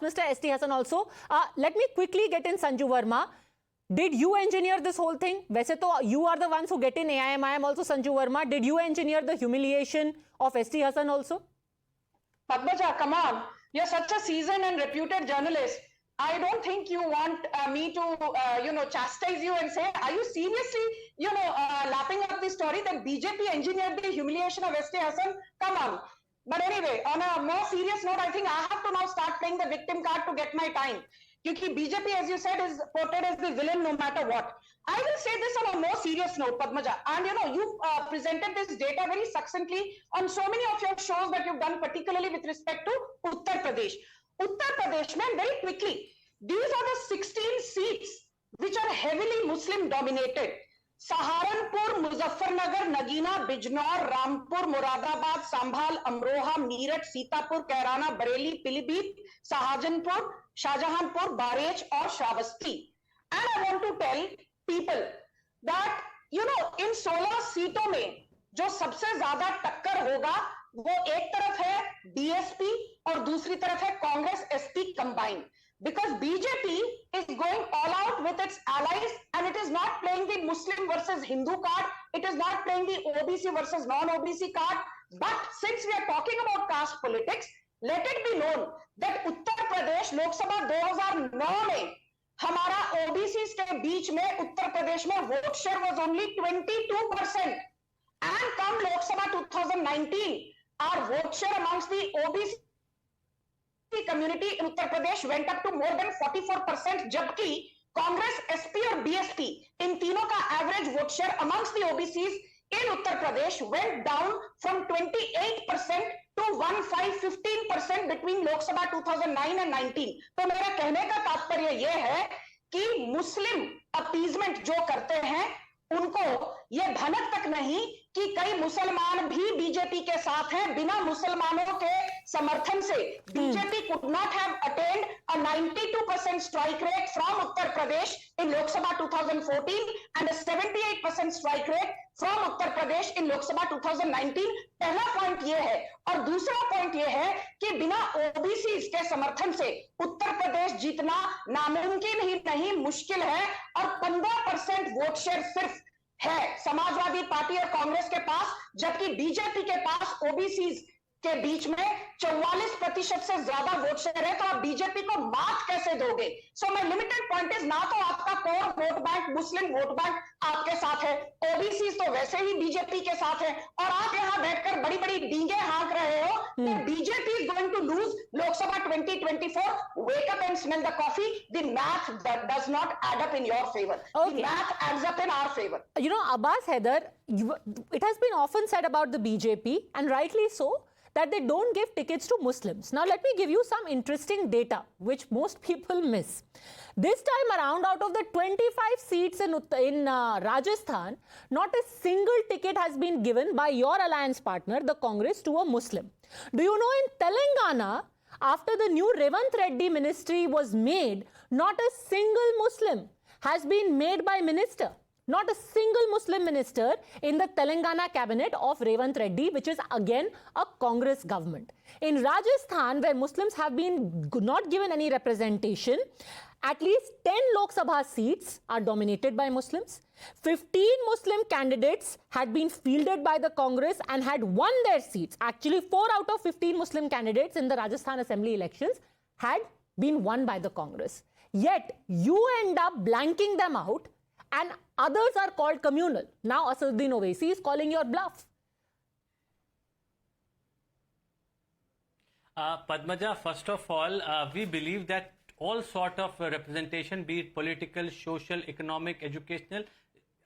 Mr. S.T. Hassan also. Let me quickly get in Sanju Verma. Did you engineer this whole thing? वैसे तो you are the ones who get in AIMIM also, Sanju Verma. Did you engineer the humiliation of S.T. Hassan also? Padmaja, come on. You're such a seasoned and reputed journalist. I don't think you want me to, chastise you and say, are you seriously, lapping up the story that BJP engineered the humiliation of S.T. Hassan? Come on. But anyway, on a more serious note, I think I have to now start playing the victim card to get my time. Because BJP, as you said, is portrayed as the villain no matter what. I will say this on a more serious note, Padmaja. And you presented this data very succinctly on so many of your shows that you've done, particularly with respect to Uttar Pradesh. Uttar Pradesh, man, very quickly, these are the 16 seats which are heavily Muslim dominated. Saharanpur, Muzaffarnagar, Nagina, Bijnor, Rampur, Moradabad, संभाल, अमरोहा, मीरठ, सीतापुर, कैराना, बरेली, पीलीभीत, शाहजहांपुर, बारेच और Shravasti. And I want to tell people that इन 16 सीटों में जो सबसे ज्यादा टक्कर होगा वो एक तरफ है बीएसपी और दूसरी तरफ है Congress SP combined. Because BJP is going all out with its allies and it is not playing the Muslim versus Hindu card. It is not playing the OBC versus non-OBC card. But since we are talking about caste politics, let it be known that Uttar Pradesh Lok Sabha 2009 में हमारा OBCs के बीच में उत्तर प्रदेश में vote share was only 22%. And come Lok Sabha 2019, our vote share amongst the OBC community in Uttar Pradesh went up to more than 44%, जबकि Congress SP और BSP इन तीनों का average vote share amongst the OBCs in Uttar Pradesh went down from 28% to 15% between Lok Sabha 2009 and 19. तो मेरा कहने का तात्पर्य यह है कि मुस्लिम अपीजमेंट जो करते हैं उनको ये भनक तक नहीं कि कई मुसलमान भी बीजेपी के साथ हैं. बिना मुसलमानों के समर्थन से BJP could not have attained a 92% strike rate from Uttar Pradesh in Lok Sabha 2014 and a 78% strike rate from Uttar Pradesh in Lok Sabha 2019. पहला पॉइंट ये है. और दूसरा पॉइंट ये है कि बिना ओबीसी के समर्थन से उत्तर प्रदेश जीतना नामुमकिन ही नहीं, मुश्किल है. और 15% वोट शेयर सिर्फ है समाजवादी पार्टी और कांग्रेस के पास, जबकि बीजेपी के पास ओबीसी के बीच में 44% से ज्यादा वोट शेयर है. तो आप बीजेपी को मात कैसे दोगे? So my limited point is, ना तो आपका कोर वोट बैंक मुस्लिम वोट बैंक आपके साथ है, ओबीसी तो वैसे ही बीजेपी के साथ है, और आप यहां बैठकर बड़ी बड़ी डींगे हाँक रहे हो कि BJP is going to lose Lok Sabha 2024. Wake up and smell the coffee. The math does not add up in your favour. The math adds up in our favour. Abbas Haider, it has been often said about the BJP, and rightly so, that they don't give tickets to Muslims. Now let me give you some interesting data which most people miss. This time around, out of the 25 seats in Rajasthan, not a single ticket has been given by your alliance partner, the Congress, to a Muslim. Do you know, in Telangana, after the new Revant Reddy ministry was made, not a single Muslim has been made by minister. Not a single Muslim minister in the Telangana cabinet of Revant Reddy, which is again a Congress government. In Rajasthan, where Muslims have been not given any representation, at least 10 Lok Sabha seats are dominated by Muslims. 15 Muslim candidates had been fielded by the Congress and had won their seats. Actually, 4 out of 15 Muslim candidates in the Rajasthan Assembly elections had been won by the Congress. Yet, you end up blanking them out, and others are called communal. Now Asaduddin Owaisi is calling your bluff. Padmaja, first of all, we believe that all sort of representation, be it political, social, economic, educational,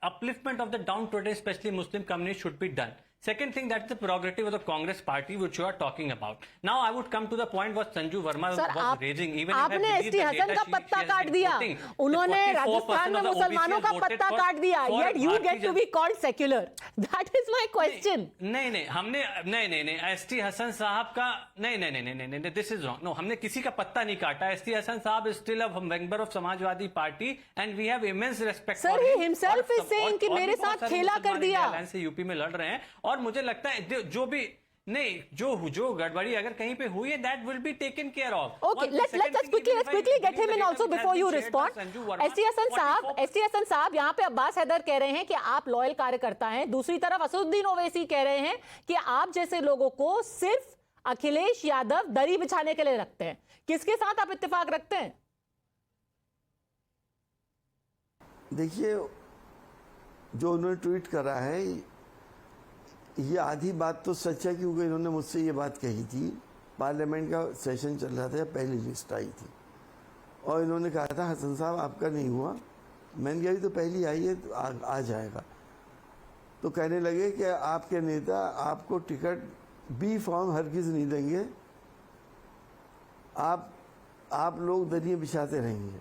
upliftment of the downtrodden, especially Muslim community, should be done. Second thing, that's the prerogative of the Congress party, which you are talking about. Now, I would come to the point what Sanju Verma was raising. Even आपने ST Hasan का पत्ता काट दिया. उन्होंने राजस्थान में मुसलमानों का पत्ता काट दिया. Yet you get to be called secular. That is my question. नहीं, हमने नहीं, एसटी हसन साहब का नहीं, this is wrong. No, हमने किसी का पत्ता नहीं काटा. एसटी हसन साहब is still a member of Samajwadi party and we have immense respect for him. Sir, he himself is saying कि मेरे साथ खेला कर दिया. से यूपी में लड़ रहे हैं. और मुझे लगता है जो भी नहीं, जो गड़बड़ी अगर कहीं पे हुई है, that will be taken care of. Okay, let's quickly get him in also before you respond. ST Hasan साहब, यहाँ पे अब्बास हैदर कह रहे हैं कि आप लॉयल कार्यकर्ता हैं, दूसरी तरफ असदुद्दीन ओवैसी कह रहे हैं कि आप जैसे लोगों को सिर्फ अखिलेश यादव दरी बिछाने के लिए रखते हैं। किसके साथ आप इत्तेफाक रखते हैं? देखिए, जो उन्होंने ट्वीट करा है, ये आधी बात तो सच है, क्योंकि इन्होंने मुझसे ये बात कही थी, पार्लियामेंट का सेशन चल रहा था, पहली लिस्ट आई थी और इन्होंने कहा था हसन साहब आपका नहीं हुआ। मैंने कहा तो पहली आई है तो आ जाएगा। तो कहने लगे कि आपके नेता आपको टिकट बी फॉर्म हरगिज़ नहीं देंगे, आप लोग दरिये बिछाते रहेंगे।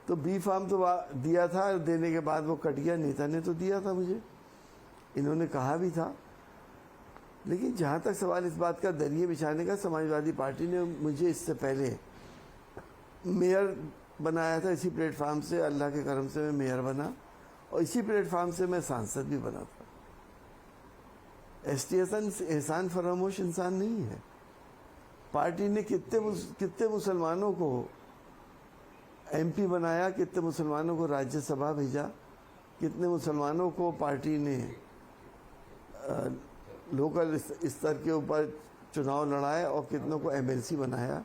तो बी फॉर्म तो दिया था, देने के बाद वो कट गया, नेता ने तो दिया था मुझे, इन्होंने कहा भी था। लेकिन जहाँ तक सवाल इस बात का दरिये बिछाने का, समाजवादी पार्टी ने मुझे इससे पहले मेयर बनाया था, इसी प्लेटफार्म से, अल्लाह के करम से मैं मेयर बना और इसी प्लेटफार्म से मैं सांसद भी बना था। ST हसन एहसान फरामोश इंसान नहीं है। पार्टी ने कितने मुसलमानों को MP बनाया, कितने मुसलमानों को राज्यसभा भेजा, कितने मुसलमानों को पार्टी ने लोकल स्तर के ऊपर चुनाव लड़ाए और कितनों को MLC बनाया।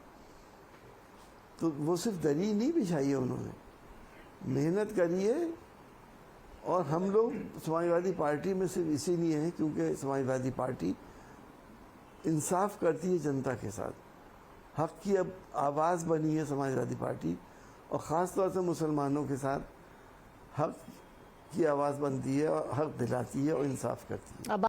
तो वो सिर्फ दरी नहीं बिछाई है, उन्होंने मेहनत करी है। और हम लोग समाजवादी पार्टी में सिर्फ इसीलिए हैं क्योंकि समाजवादी पार्टी इंसाफ करती है जनता के साथ, हक की अब आवाज़ बनी है समाजवादी पार्टी, और ख़ास तौर से मुसलमानों के साथ हक की आवाज़ बनती है और हक दिलाती है और इंसाफ करती है।